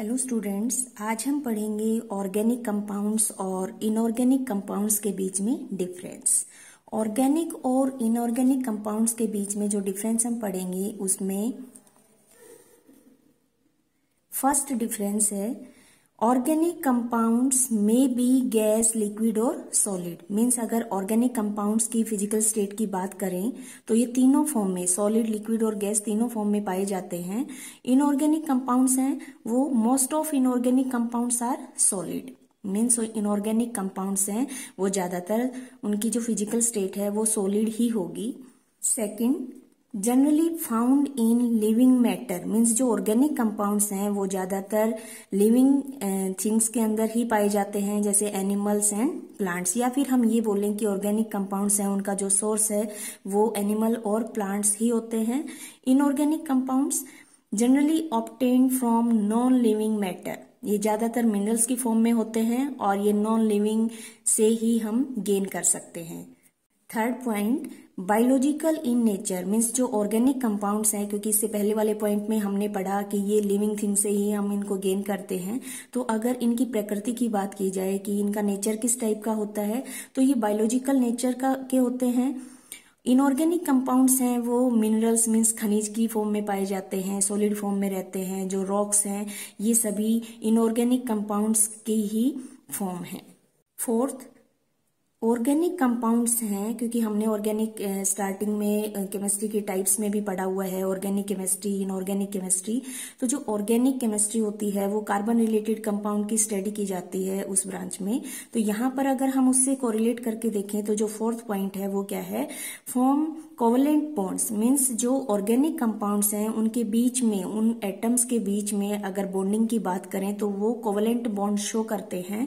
Hello students, आज हम पढ़ेंगे ऑर्गेनिक कंपाउंड्स और इनऑर्गेनिक कंपाउंड्स के बीच में डिफरेंस। ऑर्गेनिक और इनऑर्गेनिक कंपाउंड्स के बीच में जो डिफरेंस हम पढ़ेंगे उसमें फर्स्ट डिफरेंस है ऑर्गेनिक कंपाउंड्स में बी गैस, लिक्विड और सॉलिड। मीन्स अगर ऑर्गेनिक कंपाउंड्स की फिजिकल स्टेट की बात करें तो ये तीनों फॉर्म में, सॉलिड, लिक्विड और गैस, तीनों फॉर्म में पाए जाते हैं। इनऑर्गेनिक कंपाउंड्स हैं वो most of inorganic compounds are solid. Means inorganic compounds हैं वो ज्यादातर उनकी जो फिजिकल स्टेट है वो सॉलिड ही होगी। Second, generally found in living matter. Means जो ऑर्गेनिक कंपाउंड्स हैं वो ज्यादातर लिविंग थिंग्स के अंदर ही पाए जाते हैं, जैसे एनिमल्स एंड प्लांट्स। या फिर हम ये बोलें कि ऑर्गेनिक कंपाउंड्स हैं उनका जो सोर्स है वो एनिमल और प्लांट्स ही होते हैं। Inorganic compounds generally obtained from non living matter. ये ज्यादातर मिनरल्स की फॉर्म में होते हैं और ये नॉन लिविंग से ही हम गेन कर सकते हैं। Third point, biological in nature. Means जो ऑर्गेनिक कंपाउंड्स हैं, क्योंकि इससे पहले वाले पॉइंट में हमने पढ़ा कि ये लिविंग थिंग से ही हम इनको गेन करते हैं, तो अगर इनकी प्रकृति की बात की जाए कि इनका नेचर किस टाइप का होता है तो ये बायोलॉजिकल नेचर के होते हैं। इनऑर्गेनिक कंपाउंड्स हैं वो मिनरल्स मीन्स खनिज की फॉर्म में पाए जाते हैं, सॉलिड फॉर्म में रहते हैं। जो रॉक्स हैं ये सभी इनऑर्गेनिक कंपाउंड्स की ही फॉर्म है। फोर्थ, ऑर्गेनिक कंपाउंड्स हैं, क्योंकि हमने ऑर्गेनिक स्टार्टिंग में केमिस्ट्री के टाइप्स में भी पढ़ा हुआ है, ऑर्गेनिक केमिस्ट्री, इनऑर्गेनिक केमिस्ट्री। तो जो ऑर्गेनिक केमिस्ट्री होती है वो कार्बन रिलेटेड कंपाउंड की स्टडी की जाती है उस ब्रांच में। तो यहाँ पर अगर हम उससे कोरिलेट करके देखें तो जो फोर्थ पॉइंट है वो क्या है, फॉर्म कोवलेंट बॉन्ड्स। मीन्स जो ऑर्गेनिक कंपाउंड्स हैं उनके बीच में, उन एटम्स के बीच में अगर बॉन्डिंग की बात करें तो वो कोवलेंट बॉन्ड शो करते हैं।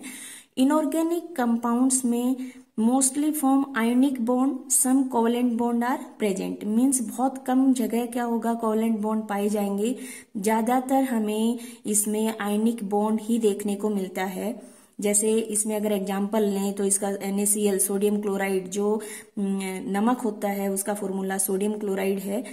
इनऑर्गेनिक कंपाउंड्स में mostly form ionic bond, some covalent bond are present. Means बहुत कम जगह क्या होगा, कोवलेंट बॉन्ड पाए जाएंगे। ज्यादातर हमें इसमें आयोनिक बॉन्ड ही देखने को मिलता है। जैसे इसमें अगर एग्जाम्पल लें तो इसका NaCl, सोडियम क्लोराइड, जो नमक होता है उसका फॉर्मूला सोडियम क्लोराइड है,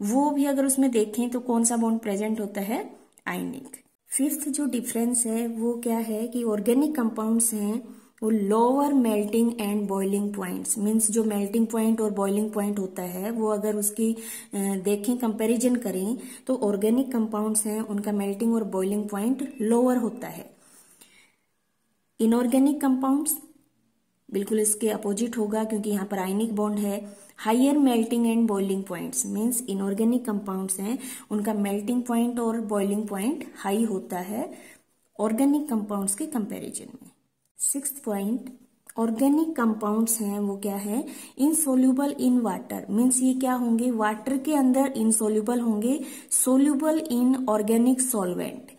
वो भी अगर उसमें देखें तो कौन सा बॉन्ड प्रेजेंट होता है, आयोनिक। फिफ्थ जो डिफरेंस है वो क्या है कि ऑर्गेनिक कंपाउंड्स हैं वो lower melting and boiling points. Means जो मेल्टिंग पॉइंट और बॉइलिंग पॉइंट होता है वो अगर उसकी देखें, कंपैरिजन करें तो ऑर्गेनिक कंपाउंड्स हैं उनका मेल्टिंग और बॉइलिंग पॉइंट लोअर होता है। इनऑर्गेनिक कंपाउंड्स बिल्कुल इसके अपोजिट होगा, क्योंकि यहाँ पर आयनिक बॉन्ड है। Higher melting and boiling points. Means inorganic compounds हैं उनका मेल्टिंग पॉइंट और बॉइलिंग पॉइंट हाई होता है ऑर्गेनिक कंपाउंड्स के कंपैरिजन में। सिक्स्थ पॉइंट, ऑर्गेनिक कंपाउंड्स हैं वो क्या है, इनसोल्यूबल इन वाटर। मीन्स ये क्या होंगे, वाटर के अंदर इनसोल्यूबल होंगे, soluble in organic solvent.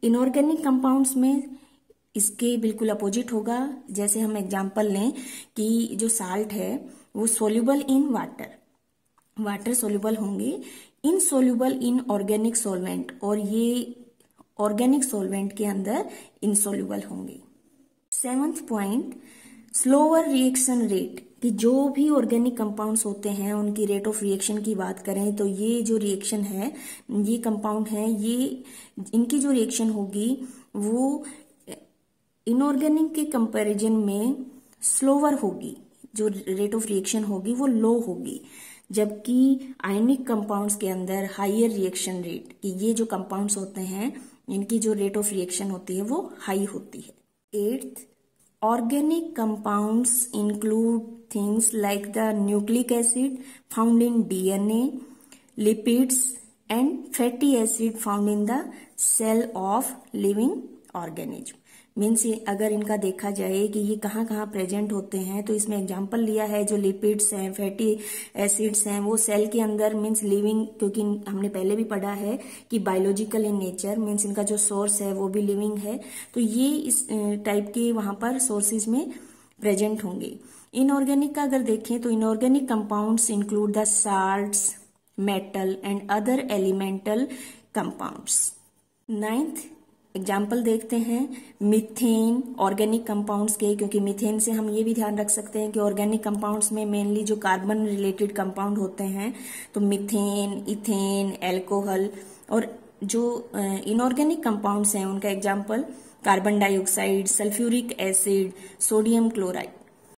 Inorganic compounds में इसके बिल्कुल अपोजिट होगा। जैसे हम एग्जांपल लें कि जो साल्ट है वो soluble in water, water soluble होंगे, इनसोल्यूबल इन ऑर्गेनिक सॉल्वेंट, और ये ऑर्गेनिक सॉल्वेंट के अंदर इनसोल्यूबल होंगे। Seventh point, slower reaction rate. कि जो भी ऑर्गेनिक कंपाउंड्स होते हैं उनकी रेट ऑफ रिएक्शन की बात करें तो ये जो रिएक्शन है, ये कंपाउंड है, ये इनकी जो रिएक्शन होगी वो इनऑर्गेनिक के कंपैरिजन में स्लोअर होगी। जो रेट ऑफ रिएक्शन होगी वो लो होगी, जबकि आयनिक कंपाउंड्स के अंदर हायर रिएक्शन रेट, कि ये जो कंपाउंड्स होते हैं इनकी जो रेट ऑफ रिएक्शन होती है वो हाई होती है। Eighth, organic compounds include things like the nucleic acid found in DNA, lipids and fatty acid found in the cell of living organism. Means अगर इनका देखा जाए कि ये कहाँ कहाँ प्रेजेंट होते हैं तो इसमें एग्जांपल लिया है, जो लिपिड्स हैं, फैटी एसिड्स हैं, वो सेल के अंदर मीन्स लिविंग, क्योंकि हमने पहले भी पढ़ा है कि बायोलॉजिकल इन नेचर, मीन्स इनका जो सोर्स है वो भी लिविंग है, तो ये इस टाइप के वहां पर सोर्सेज में प्रेजेंट होंगे। इनऑर्गेनिक का अगर देखें तो inorganic compounds include the salts, metal and other elemental compounds. Ninth example देखते हैं मीथेन, ऑर्गेनिक कंपाउंड्स के, क्योंकि मीथेन से हम ये भी ध्यान रख सकते हैं कि ऑर्गेनिक कंपाउंड्स में मेनली जो कार्बन रिलेटेड कंपाउंड होते हैं, तो मीथेन, इथेन, एल्कोहल और जो इनऑर्गेनिक कंपाउंड्स हैं उनका example carbon dioxide, sulphuric acid, sodium chloride.